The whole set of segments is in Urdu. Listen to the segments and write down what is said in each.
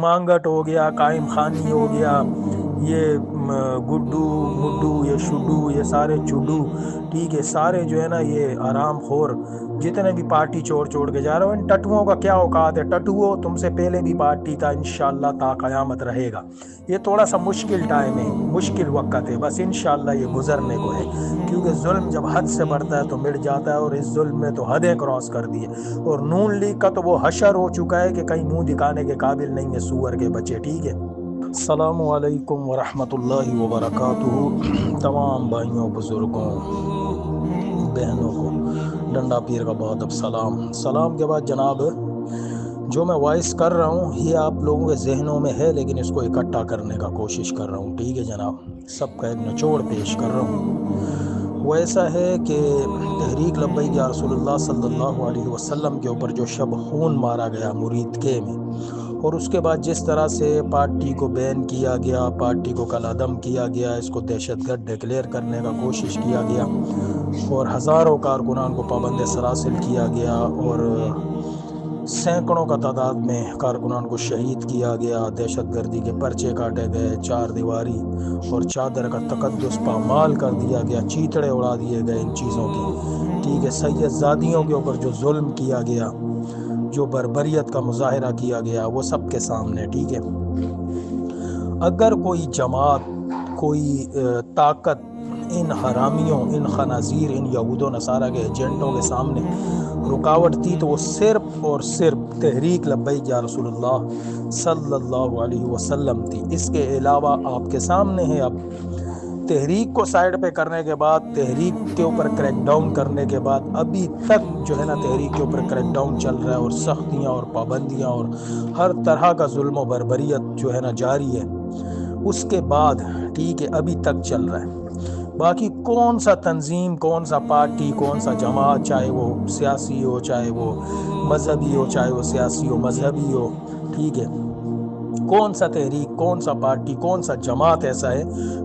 مانگٹ ہو گیا، قائم خانی ہو گیا، یہ گڈو مڈو، یہ شڈو، یہ سارے چڈو، ٹھیک ہے، سارے جو ہے نا یہ آرام خور جتنے بھی پارٹی چھوڑ کے جا رہے ہو، ان ٹٹوؤں کا کیا اوقات ہے؟ ٹٹوؤں تم سے پہلے بھی پارٹی تھا، انشاءاللہ تا قیامت رہے گا۔ یہ تھوڑا سا مشکل ٹائم ہے، مشکل وقت ہے، بس انشاءاللہ یہ گزرنے کو ہے، کیونکہ ظلم جب حد سے بڑھتا ہے تو مٹ جاتا ہے، اور اس ظلم میں تو حدیں کراس کر دی ہے، اور نون لیگ کا تو وہ حشر ہو چکا ہے کہ کہیں منہ دکھانے کے قابل نہیں ہے، سور کے بچے، ٹھیک ہے۔ السلام علیکم ورحمۃ اللہ وبرکاتہ۔ تمام بھائیوں، بزرگوں، بہنوں کو ڈنڈا پیر کا بہت اب سلام کے بعد جناب، جو میں وائس کر رہا ہوں یہ آپ لوگوں کے ذہنوں میں ہے، لیکن اس کو اکٹھا کرنے کا کوشش کر رہا ہوں، ٹھیک ہے جناب، سب کا ایک نچوڑ پیش کر رہا ہوں۔ وہ ایسا ہے کہ تحریک لبیک یا رسول اللہ صلی اللہ علیہ وسلم کے اوپر جو شب خون مارا گیا مرید کے میں، اور اس کے بعد جس طرح سے پارٹی کو بین کیا گیا، پارٹی کو کل عدم کیا گیا، اس کو دہشت گرد ڈکلیئر کرنے کا کوشش کیا گیا، اور ہزاروں کارکنان کو پابند سلاسل کیا گیا، اور سینکڑوں کا تعداد میں کارکنان کو شہید کیا گیا، دہشت گردی کے پرچے کاٹے گئے، چار دیواری اور چادر کا تقدس پامال کر دیا گیا، چیتڑے اڑا دیے گئے ان چیزوں کی، ٹھیک ہے، سید زادیوں کے اوپر جو ظلم کیا گیا، جو بربریت کا مظاہرہ کیا گیا، وہ سب کے سامنے، ٹھیک ہے۔ اگر کوئی جماعت، کوئی طاقت ان حرامیوں، ان خنازیر، ان یہود و نصارہ کے ایجنٹوں کے سامنے رکاوٹ تھی تو وہ صرف اور صرف تحریک لبیک یا رسول اللہ صلی اللہ علیہ وسلم تھی۔ اس کے علاوہ آپ کے سامنے ہے، اب تحریک کو سائیڈ پہ کرنے کے بعد، تحریک کے اوپر کریک ڈاؤن کرنے کے بعد، ابھی تک جو ہے نا تحریک کے اوپر کریک ڈاؤن چل رہا ہے، اور سختیاں اور پابندیاں اور ہر طرح کا ظلم و بربریت جو ہے نا جاری ہے، اس کے بعد، ٹھیک ہے، ابھی تک چل رہا ہے۔ باقی کون سا تنظیم، کون سا پارٹی، کون سا جماعت، چاہے وہ سیاسی ہو، چاہے وہ مذہبی ہو، چاہے وہ سیاسی ہو مذہبی ہو، ٹھیک ہے، کون سا تحریک، کون سا پارٹی، کون سا جماعت ایسا ہے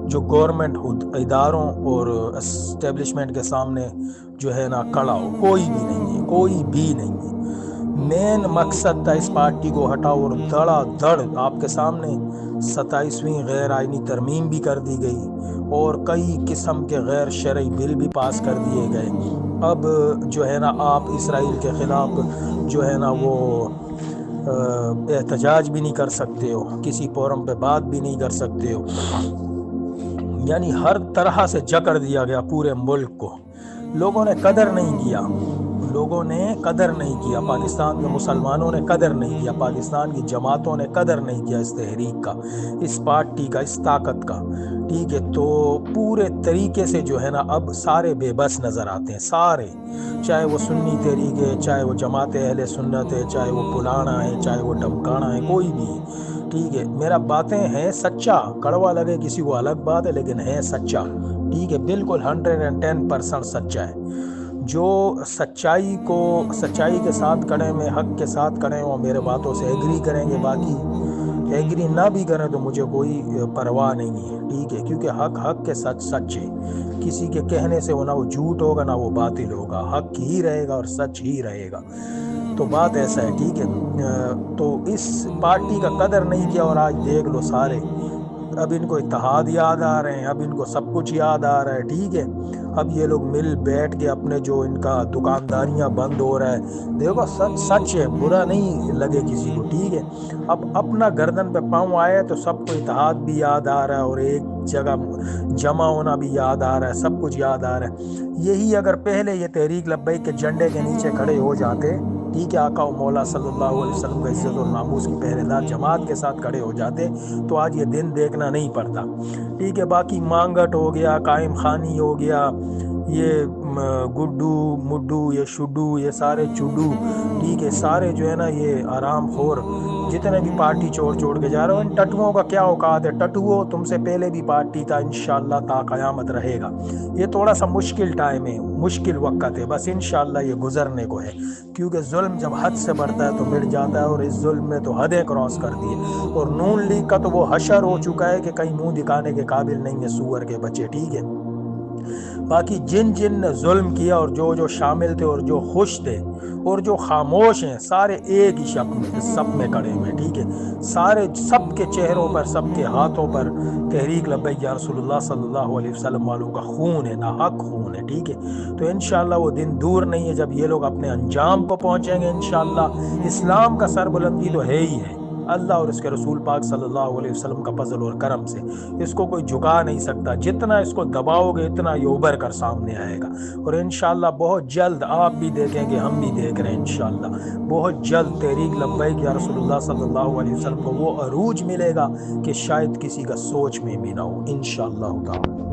جو گورنمنٹ اداروں اور اسٹیبلشمنٹ کے سامنے جو ہے نا کھڑا ہو؟ کوئی بھی نہیں ہے، کوئی بھی نہیں ہے۔ مین مقصد تھا اس پارٹی کو ہٹاؤ، اور دھڑا دھڑ آپ کے سامنے 27ویں غیر آئینی ترمیم بھی کر دی گئی، اور کئی قسم کے غیر شرعی بل بھی پاس کر دیے گئے۔ اب جو ہے نا آپ اسرائیل کے خلاف جو ہے نا وہ احتجاج بھی نہیں کر سکتے ہو، کسی فورم پہ بات بھی نہیں کر سکتے ہو، یعنی ہر طرح سے جکڑ دیا گیا پورے ملک کو۔ لوگوں نے قدر نہیں کیا، لوگوں نے قدر نہیں کیا، پاکستان کے مسلمانوں نے قدر نہیں کیا، پاکستان کی جماعتوں نے قدر نہیں کیا اس تحریک کا، اس پارٹی کا، اس طاقت کا، ٹھیک ہے۔ تو پورے طریقے سے جو ہے نا اب سارے بے بس نظر آتے ہیں، سارے، چاہے وہ سنی تحریک ہے، چاہے وہ جماعت اہل سنت ہے، چاہے وہ پلانا ہے، چاہے وہ ڈمکانا ہے، کوئی بھی ہے، ٹھیک ہے۔ میرا باتیں ہیں سچا، کڑوا لگے کسی کو الگ بات ہے، لیکن ہے سچا، ٹھیک ہے، بالکل 110% سچا ہے۔ جو سچائی کے ساتھ کھڑے میں، حق کے ساتھ کھڑے ہوں، میرے باتوں سے ایگری کریں گے، باقی ایگری نہ بھی کریں تو مجھے کوئی پرواہ نہیں ہے، ٹھیک ہے، کیونکہ حق کے ساتھ سچ ہے، کسی کے کہنے سے وہ نہ وہ جھوٹ ہوگا نہ وہ باطل ہوگا، حق ہی رہے گا اور سچ ہی رہے گا۔ تو بات ایسا ہے، ٹھیک ہے۔ تو اس پارٹی کا قدر نہیں کیا، اور آج دیکھ لو سارے، اب ان کو اتحاد یاد آ رہے ہیں، اب ان کو سب کچھ یاد آ رہا ہے، ٹھیک ہے۔ اب یہ لوگ مل بیٹھ کے اپنے جو ان کا دکانداریاں بند ہو رہا ہے، دیکھو سچ ہے، برا نہیں لگے کسی کو، ٹھیک ہے۔ اب اپنا گردن پہ پاؤں آیا تو سب کو اتحاد بھی یاد آ رہا ہے، اور ایک جگہ جمع ہونا بھی یاد آ رہا ہے، سب کچھ یاد آ رہا ہے۔ یہی اگر پہلے یہ تحریک لبیک کے جھنڈے کے نیچے کھڑے ہو جاتے، ٹھیک ہے، آقا و مولا صلی اللہ علیہ وسلم کا عزت اور ناموس کی پہرے دار جماعت کے ساتھ کھڑے ہو جاتے، تو آج یہ دن دیکھنا نہیں پڑتا، ٹھیک ہے۔ باقی مانگٹ ہو گیا، قائم خانی ہو گیا، یہ گڈو مڈو، یہ شڈو، یہ سارے چڈو، ٹھیک ہے، سارے جو ہے نا یہ آرام خور جتنے بھی پارٹی چھوڑ کے جا رہے ہو، ان ٹٹوؤں کا کیا اوقات ہے؟ ٹٹوؤں تم سے پہلے بھی پارٹی تھا، انشاءاللہ تا قیامت رہے گا۔ یہ تھوڑا سا مشکل ٹائم ہے، مشکل وقت ہے، بس انشاءاللہ یہ گزرنے کو ہے، کیونکہ ظلم جب حد سے بڑھتا ہے تو مٹ جاتا ہے، اور اس ظلم میں تو حدیں کراس کر دی ہے، اور نون لیگ کا تو وہ حشر ہو چکا ہے کہ کہیں منہ دکھانے کے قابل نہیں ہے، سور کے بچے، ٹھیک ہے۔ باقی جن جن نے ظلم کیا اور جو شامل تھے اور جو خوش تھے اور جو خاموش ہیں، سارے ایک ہی سب میں کڑے ہوئے، ٹھیک ہے، سارے سب کے چہروں پر، سب کے ہاتھوں پر تحریک لبیک یا رسول اللہ صلی اللہ علیہ وسلم والوں کا خون ہے، ناحق خون ہے، ٹھیک ہے۔ تو انشاءاللہ وہ دن دور نہیں ہے جب یہ لوگ اپنے انجام کو پہنچیں گے انشاءاللہ۔ اسلام کا سربلندی تو ہے ہی ہے، اللہ اور اس کے رسول پاک صلی اللہ علیہ وسلم کا فضل اور کرم سے اس کو کوئی جھکا نہیں سکتا، جتنا اس کو دباؤ گے اتنا یہ ابھر کر سامنے آئے گا، اور انشاءاللہ بہت جلد آپ بھی دیکھیں گے، ہم بھی دیکھ رہے ہیں انشاءاللہ بہت جلد تحریک لبیک یا رسول اللہ صلی اللہ علیہ وسلم کو وہ عروج ملے گا کہ شاید کسی کا سوچ میں بھی نہ ہو انشاءاللہ تعالی۔